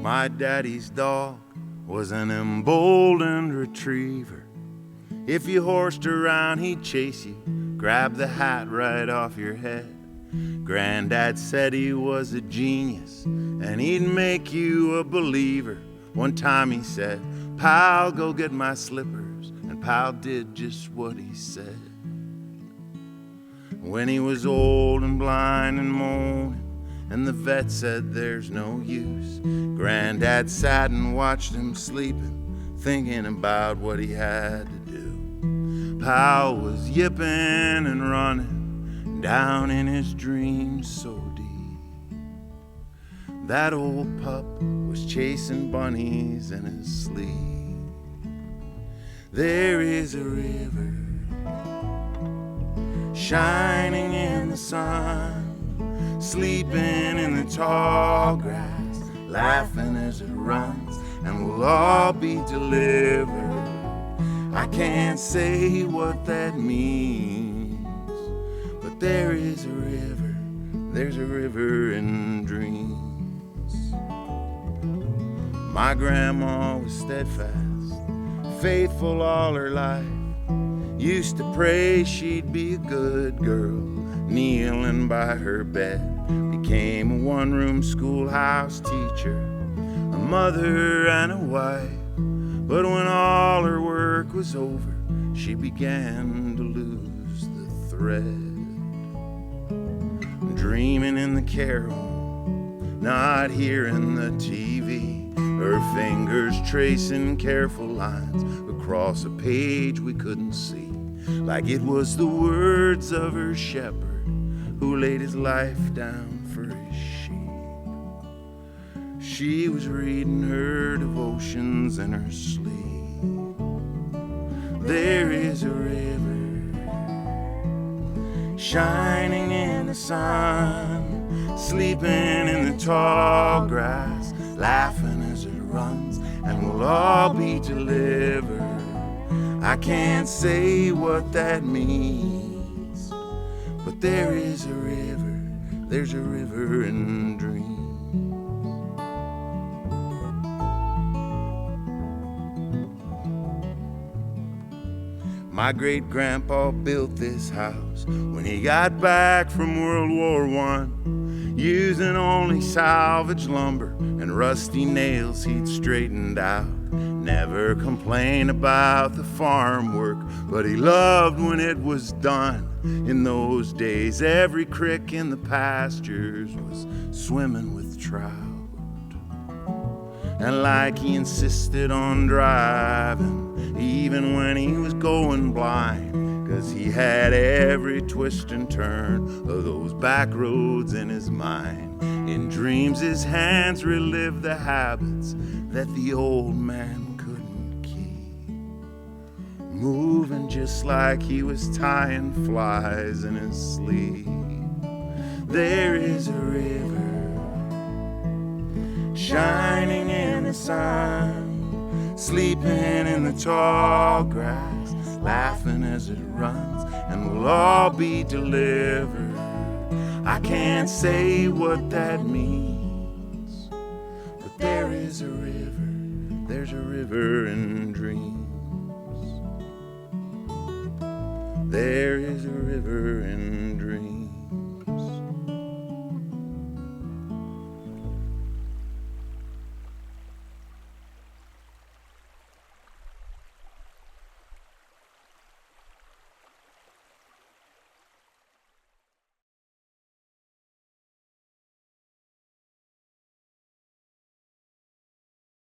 My daddy's dog was an emboldened retriever. If you horsed around, he'd chase you, grab the hat right off your head. Granddad said he was a genius, and he'd make you a believer. One time he said, "Pal, go get my slippers," and Pal did just what he said. When he was old and blind and moaning, and the vet said there's no use, Granddad sat and watched him sleeping, thinking about what he had to do. Pal was yipping and running down in his dreams so deep. That old pup was chasing bunnies in his sleep. There is a river shining in the sun, sleeping in the tall grass, laughing as it runs, and we'll all be delivered. I can't say what that means, but there is a river, there's a river in dreams. My grandma was steadfast, faithful all her life, used to pray she'd be a good girl, kneeling by her bed. Became a one-room schoolhouse teacher, a mother and a wife. But when all her work was over, she began to lose the thread. Dreaming in the care home, not hearing the TV, her fingers tracing careful lines across a page we couldn't see, like it was the words of her shepherd who laid his life down for his sheep. She was reading her devotions in her sleep. There is a river shining in the sun, sleeping in the tall grass, laughing as it runs, and we'll all be delivered. I can't say what that means, but there is a river, there's a river in dreams. My great-grandpa built this house when he got back from World War I, using only salvage lumber and rusty nails he'd straightened out. Never complained about the farm work, but he loved when it was done. In those days, every creek in the pastures was swimming with trout. And like he insisted on driving, even when he was going blind, 'cause he had every twist and turn of those back roads in his mind. In dreams, his hands relived the habits that the old man couldn't keep, moving just like he was tying flies in his sleep. There is a river shining in the sun, sleeping in the tall grass, laughing as it runs, and we'll all be delivered. I can't say what that means, but there is a river, there's a river in dreams. There is a river in dreams.